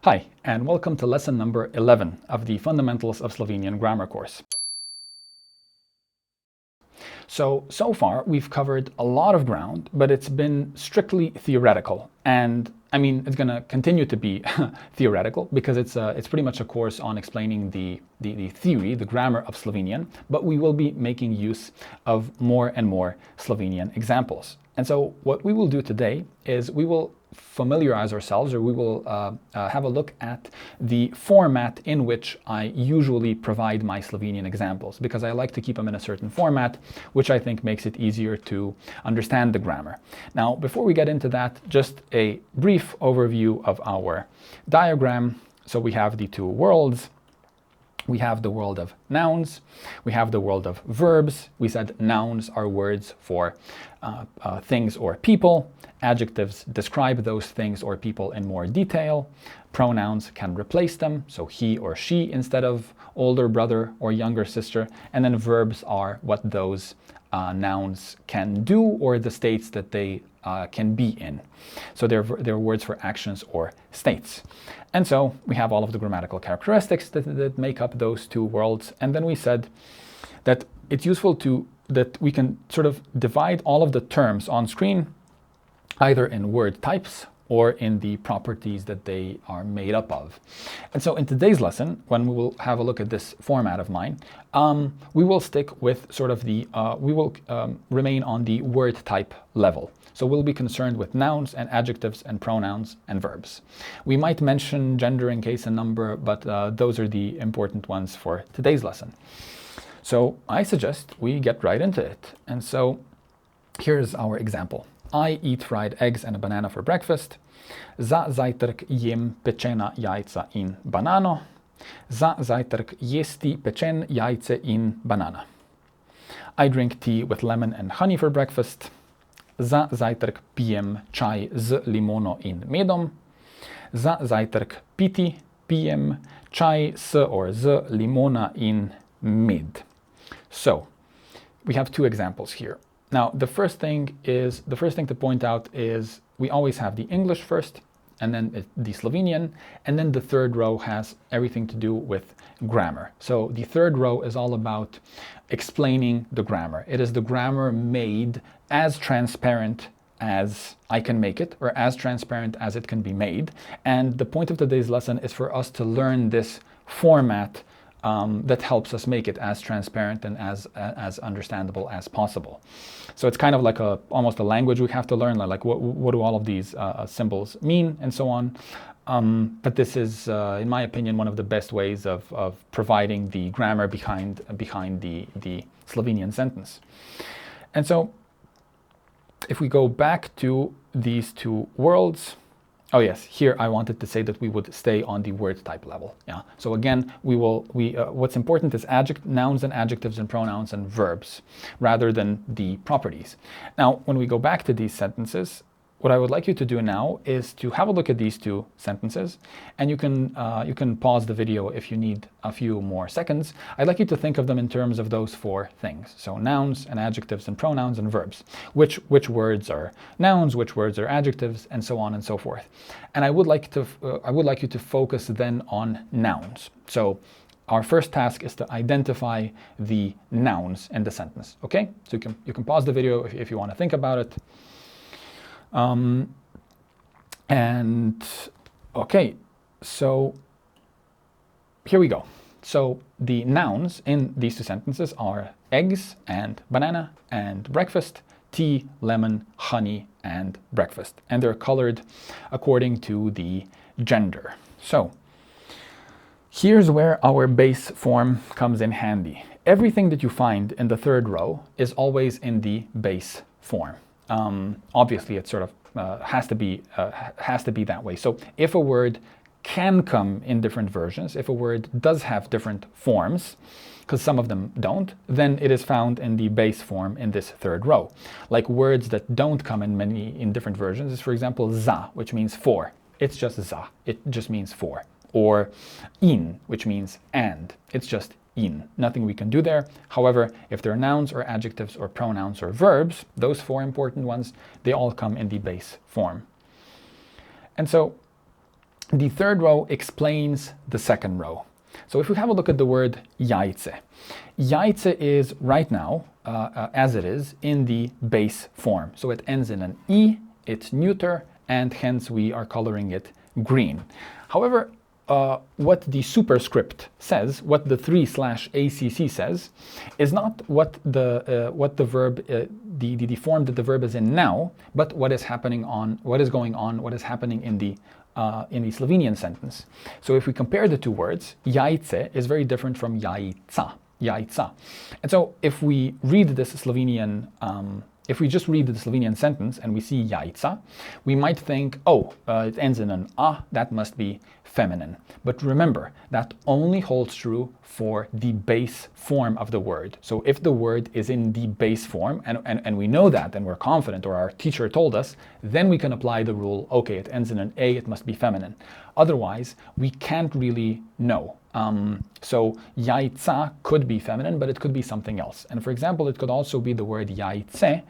Hi, and welcome to lesson number 11 of the Fundamentals of Slovenian Grammar course. So far we've covered a lot of ground, but it's been strictly theoretical. And I mean, it's going to continue to be theoretical because it's pretty much a course on explaining the theory, the grammar of Slovenian, but we will be making use of more and more Slovenian examples. And so what we will do today is we will familiarize ourselves, or we will have a look at the format in which I usually provide my Slovenian examples, because I like to keep them in a certain format, which I think makes it easier to understand the grammar. Now, before we get into that, just a brief overview of our diagram. So we have the two worlds. We have the world of nouns, we have the world of verbs. We said nouns are words for things or people. Adjectives describe those things or people in more detail. Pronouns can replace them, so he or she instead of older brother or younger sister. And then verbs are what those nouns can do, or the states that they can be in. So they're words for actions or states. And so we have all of the grammatical characteristics that make up those two worlds. And then we said that it's useful that we can sort of divide all of the terms on screen either in word types or in the properties that they are made up of. And so in today's lesson, when we will have a look at this format of mine, we will stick with sort of we will remain on the word type level. So we'll be concerned with nouns and adjectives and pronouns and verbs. We might mention gender and case and number, but those are the important ones for today's lesson. So I suggest we get right into it. And so here's our example. I eat fried eggs and a banana for breakfast. Za zajtrk jem pečena jajca in banano. Za zajtrk jesti pečen jajce in banana. I drink tea with lemon and honey for breakfast. Za zajtrk pijem čaj z limono in medom. Za zajtrk pijem čaj s or z limona in med. So we have two examples here. Now, the first thing to point out is we always have the English first, and then the Slovenian, and then the third row has everything to do with grammar. So the third row is all about explaining the grammar. It is the grammar made as transparent as I can make it, or as transparent as it can be made. And the point of today's lesson is for us to learn this format that helps us make it as transparent and as understandable as possible. So it's kind of like almost a language we have to learn, like what do all of these symbols mean and so on. But this is, in my opinion, one of the best ways of providing the grammar behind the Slovenian sentence. And so if we go back to these two worlds, oh yes, here I wanted to say that we would stay on the word type level. Yeah. So again, what's important is nouns and adjectives and pronouns and verbs, rather than the properties. Now, when we go back to these sentences, what I would like you to do now is to have a look at these two sentences, and you can pause the video if you need a few more seconds. I'd like you to think of them in terms of those four things. So nouns and adjectives and pronouns and verbs. Which words are nouns, which words are adjectives, and so on and so forth. And I would like you to focus then on nouns. So our first task is to identify the nouns in the sentence. Okay? So you can pause the video if you want to think about it. And okay, so here we go. So the nouns in these two sentences are eggs and banana and breakfast, tea, lemon, honey, and breakfast. And they're colored according to the gender. So here's where our base form comes in handy. Everything that you find in the third row is always in the base form. Obviously, it sort of has to be that way. So if a word can come in different versions, if a word does have different forms, because some of them don't, then it is found in the base form in this third row. Like words that don't come in different versions is, for example, za, which means for. It's just za. It just means for. Or in, which means and. It's just in. Nothing we can do there. However, if they're nouns or adjectives or pronouns or verbs, those four important ones, they all come in the base form. And so The third row explains the second row. So if we have a look at the word jajce, jajce is right now, as it is, in the base form. So it ends in an E, it's neuter, and hence we are coloring it green. However, what the superscript says, what the 3/acc says, is not what the verb, the form that the verb is in now, but what is happening what is happening in the Slovenian sentence. So if we compare the two words, jajce is very different from jajca. And so if we read this Slovenian if we just read the Slovenian sentence and we see jajca, we might think, oh, it ends in an a, that must be feminine. But remember, that only holds true for the base form of the word. So if the word is in the base form, and we know that, and we're confident, or our teacher told us, then we can apply the rule, okay, it ends in an a, it must be feminine. Otherwise, we can't really know. So jajca could be feminine, but it could be something else. And for example, it could also be the word jajce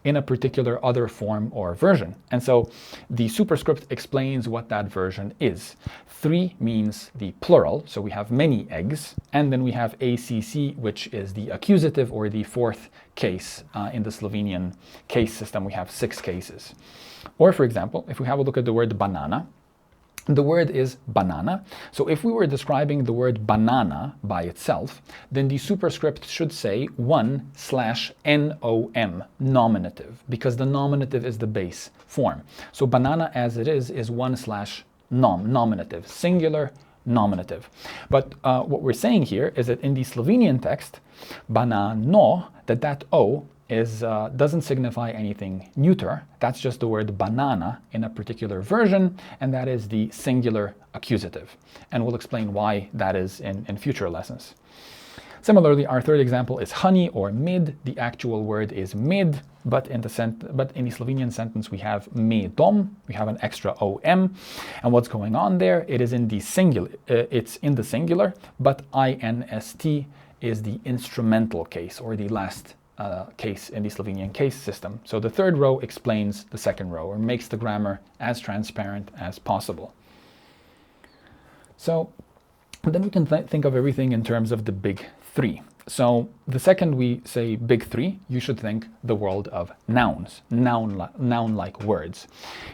in a particular other form or version. And so the superscript explains what that version is. 3 means the plural, so we have many eggs. And then we have acc, which is the accusative or the fourth case. In the Slovenian case system, we have 6 cases. Or for example, if we have a look at the word banana, the word is banana. So if we were describing the word banana by itself, then the superscript should say 1/nom, nominative, because the nominative is the base form. So banana as it is 1/nom, nominative, singular nominative. But what we're saying here is that in the Slovenian text, banano, that O doesn't signify anything neuter. That's just the word banana in a particular version, and that is the singular accusative. And we'll explain why that is in future lessons. Similarly, our third example is honey or mid. The actual word is mid, but in the Slovenian sentence we have medom, we have an extra om. And what's going on there? It is in the singular, it's in the singular, but inst is the instrumental case, or the last case in the Slovenian case system. So the third row explains the second row, or makes the grammar as transparent as possible. So then we can think of everything in terms of the big 3. So the second we say big 3, you should think the world of nouns, noun-like words.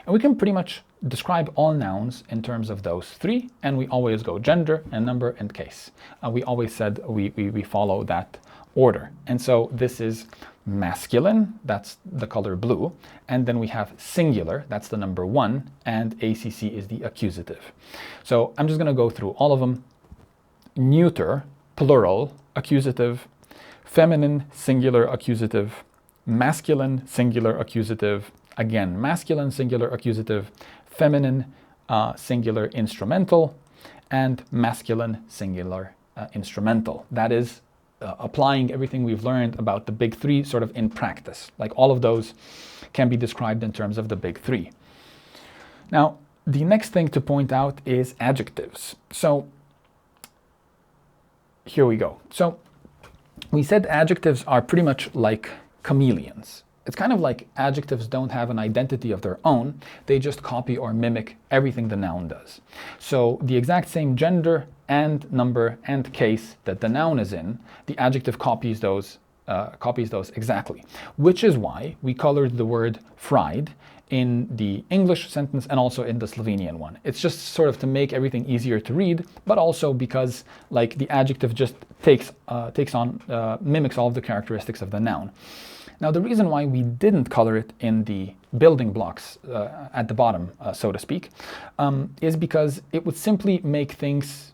And we can pretty much describe all nouns in terms of those 3, and we always go gender and number and case. We always said we follow that order. And so this is masculine, that's the color blue, and then we have singular, that's the number 1, and acc is the accusative. So I'm just going to go through all of them. Neuter, plural, accusative, feminine, singular, accusative, masculine, singular, accusative, again, masculine, singular, accusative, feminine, singular, instrumental, and masculine, singular, instrumental. That is applying everything we've learned about the big 3 sort of in practice. Like all of those can be described in terms of the big 3. Now, the next thing to point out is adjectives. So here we go. So we said adjectives are pretty much like chameleons. It's kind of like adjectives don't have an identity of their own. They just copy or mimic everything the noun does. So the exact same gender and number and case that the noun is in, the adjective copies those exactly. Which is why we colored the word fried in the English sentence and also in the Slovenian one. It's just sort of to make everything easier to read, but also because like the adjective just mimics all of the characteristics of the noun. Now, the reason why we didn't color it in the building blocks at the bottom, so to speak, is because it would simply make things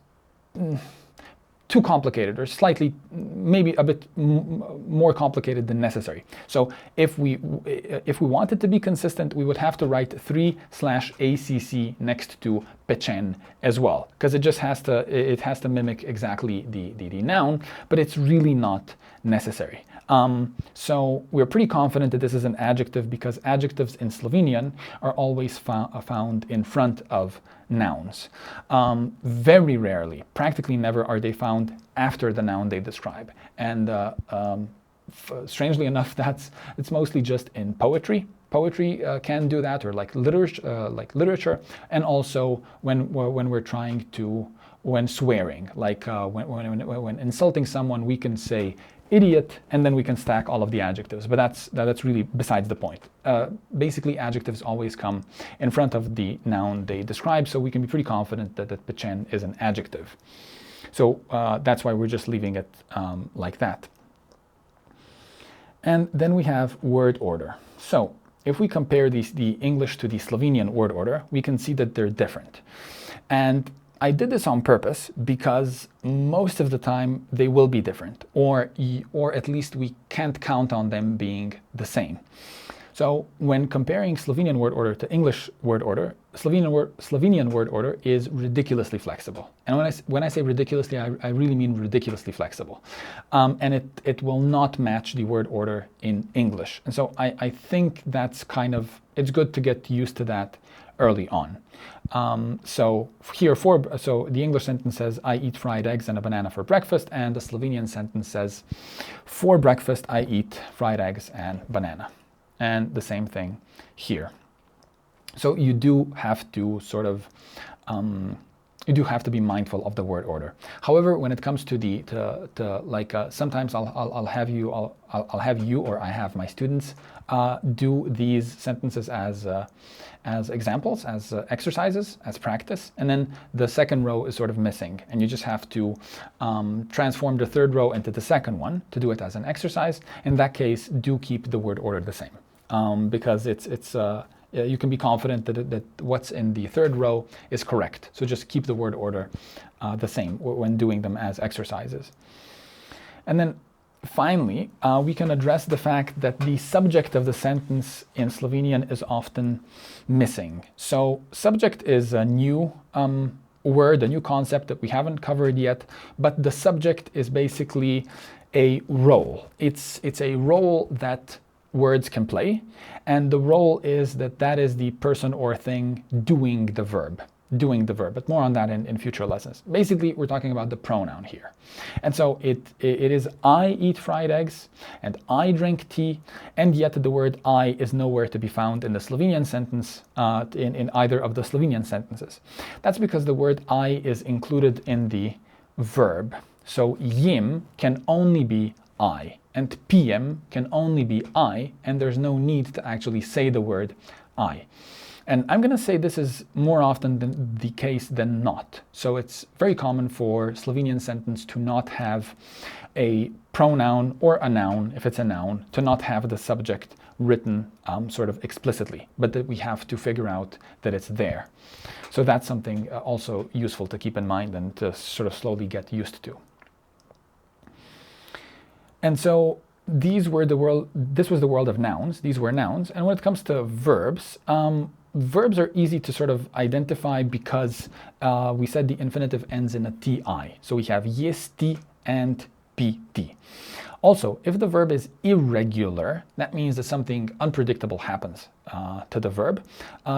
too complicated, or slightly, maybe a bit more complicated than necessary. So if we wanted to be consistent, we would have to write 3/acc next to pečen as well, because it has to mimic exactly the noun, but it's really not necessary. So we're pretty confident that this is an adjective because adjectives in Slovenian are always found in front of nouns. Very rarely, practically never, are they found after the noun they describe. And strangely enough, it's mostly just in poetry. poetry can do that, or like literature, and also when we're trying to, when swearing, like when insulting someone, we can say idiot, and then we can stack all of the adjectives. But that's really besides the point. Basically, adjectives always come in front of the noun they describe, so we can be pretty confident that Pechen is an adjective. So that's why we're just leaving it like that. And then we have word order. So if we compare the English to the Slovenian word order, we can see that they're different. And I did this on purpose because most of the time they will be different, or at least we can't count on them being the same. So when comparing Slovenian word order to English word order, Slovenian word order is ridiculously flexible. And when I say ridiculously, I really mean ridiculously flexible. And it will not match the word order in English. And so I think that's it's good to get used to that early on. So the English sentence says, I eat fried eggs and a banana for breakfast, and the Slovenian sentence says, for breakfast I eat fried eggs and banana. And the same thing here. So you do have to be mindful of the word order. However, when it comes to sometimes I'll have you or I have my students do these sentences as examples, as exercises, as practice, and then the second row is sort of missing, and you just have to transform the third row into the second one to do it as an exercise. In that case, do keep the word order the same, because you can be confident that what's in the third row is correct. So just keep the word order the same when doing them as exercises. And then finally, we can address the fact that the subject of the sentence in Slovenian is often missing. So subject is a new word, a new concept that we haven't covered yet, but the subject is basically a role. It's a role that words can play, and the role is that is the person or thing doing the verb, but more on that in future lessons. Basically, we're talking about the pronoun here. And so it is I eat fried eggs and I drink tea, and yet the word I is nowhere to be found in the Slovenian sentence, in either of the Slovenian sentences. That's because the word I is included in the verb. So jem can only be I, and PM can only be I, and there's no need to actually say the word I. And I'm going to say this is more often than the case than not. So it's very common for Slovenian sentence to not have a pronoun or a noun, if it's a noun, to not have the subject written sort of explicitly, but that we have to figure out that it's there. So that's something also useful to keep in mind and to sort of slowly get used to. And so this was the world of nouns. These were nouns. And when it comes to verbs, verbs are easy to sort of identify because we said the infinitive ends in a ti. So we have jesti and piti. Also, if the verb is irregular, that means that something unpredictable happens to the verb.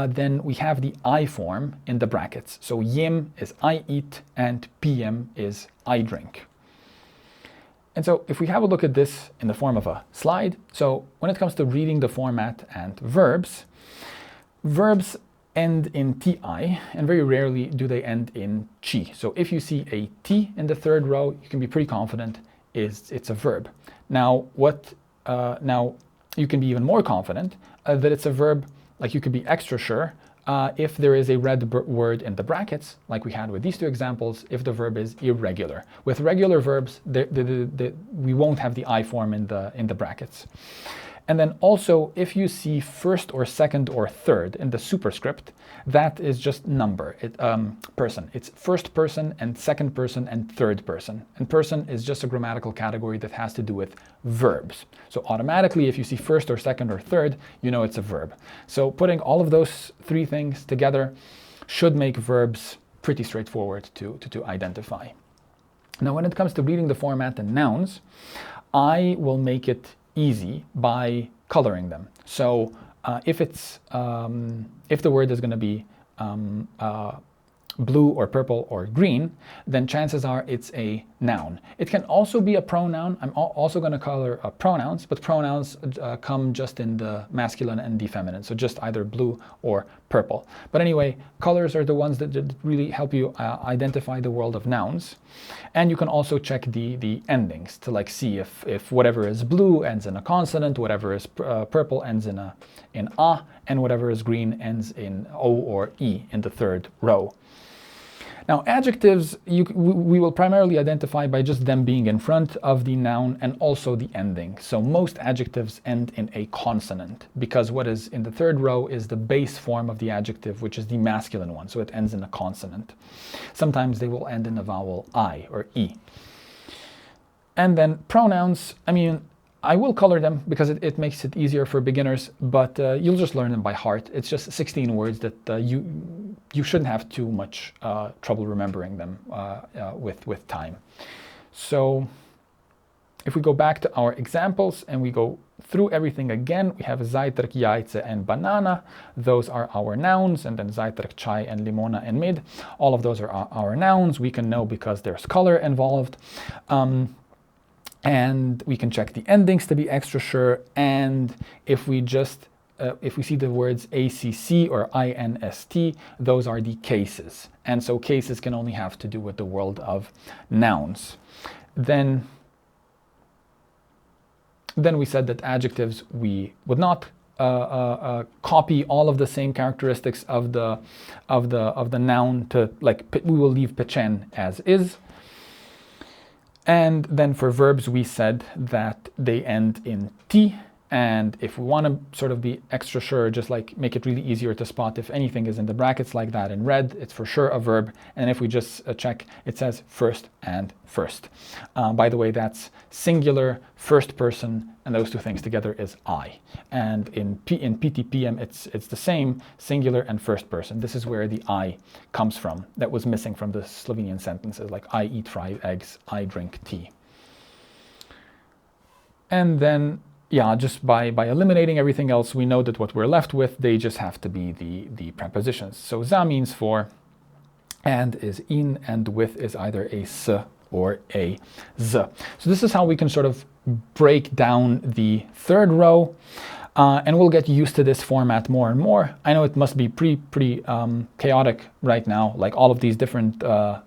Then we have the I form in the brackets. So jem is I eat and PM is I drink. And so if we have a look at this in the form of a slide, so when it comes to reading the format and verbs end in ti, and very rarely do they end in chi. So if you see a t in the third row, you can be pretty confident it's a verb. Now, now you can be even more confident that it's a verb, like you could be extra sure if there is a red word in the brackets, like we had with these two examples, if the verb is irregular. With regular verbs, we won't have the I form in the brackets. And then also, if you see first or second or third in the superscript, that is just number, person. It's first person and second person and third person. And person is just a grammatical category that has to do with verbs. So automatically, if you see first or second or third, you know it's a verb. So putting all of those three things together should make verbs pretty straightforward to identify. Now, when it comes to reading the format and nouns, I will make it easy by coloring them. So if the word is going to be blue or purple or green, then chances are it's a noun. It can also be a pronoun. I'm also going to color pronouns, but pronouns come just in the masculine and the feminine, so just either blue or purple. But anyway, colors are the ones that really help you identify the world of nouns. And you can also check the endings to like see if whatever is blue ends in a consonant, whatever is purple ends in a and whatever is green ends in O or E in the third row. Now, adjectives we will primarily identify by just them being in front of the noun and also the ending. So most adjectives end in a consonant because what is in the third row is the base form of the adjective, which is the masculine one. So it ends in a consonant. Sometimes they will end in a vowel I or E. And then pronouns, I mean, I will color them because it makes it easier for beginners, but you'll just learn them by heart. It's just 16 words that you shouldn't have too much trouble remembering them with time. So if we go back to our examples and we go through everything again, we have zajtrk, jajce, and banana. Those are our nouns, and then zajtrk, chai, and limona, and mid. All of those are our nouns. We can know because there's color involved. And we can check the endings to be extra sure. And if we just if we see the words ACC or INST, those are the cases. And so cases can only have to do with the world of nouns. Then we said that adjectives, we would not copy all of the same characteristics of the noun to, like, we will leave pichen as is. And then for verbs, we said that they end in T. And if we want to sort of be extra sure, just like make it really easier to spot if anything is in the brackets like that in red, it's for sure a verb. And if we just check, it says first and first. By the way, that's singular, first person, and those two things together is I. And in PTPM, it's the same, singular and first person. This is where the I comes from. That was missing from the Slovenian sentences, like I eat fried eggs, I drink tea. And then, yeah, just by eliminating everything else, we know that what we're left with, they just have to be the prepositions. So za means for, and is in, and with is either a s or a z. So this is how we can sort of break down the third row, and we'll get used to this format more and more. I know it must be pretty chaotic right now, like all of these different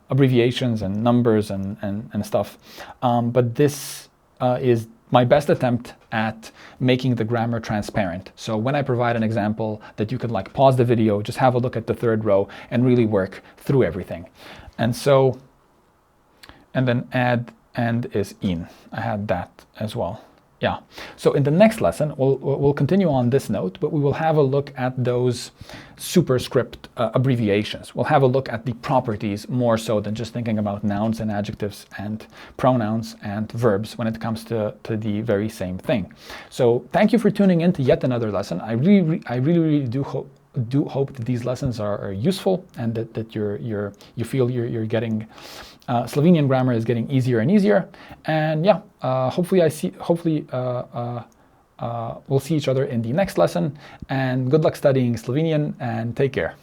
abbreviations and numbers and stuff, but this is my best attempt at making the grammar transparent. So when I provide an example that you could like pause the video, just have a look at the third row and really work through everything. And so, and then add and is in. I had that as well. Yeah. So in the next lesson, we'll continue on this note, but we will have a look at those superscript abbreviations. We'll have a look at the properties more so than just thinking about nouns and adjectives and pronouns and verbs when it comes to the very same thing. So thank you for tuning in to yet another lesson. I really do hope that these lessons are useful and that you feel you're getting Slovenian grammar is getting easier and easier. And yeah, hopefully we'll see each other in the next lesson. And good luck studying Slovenian, and take care.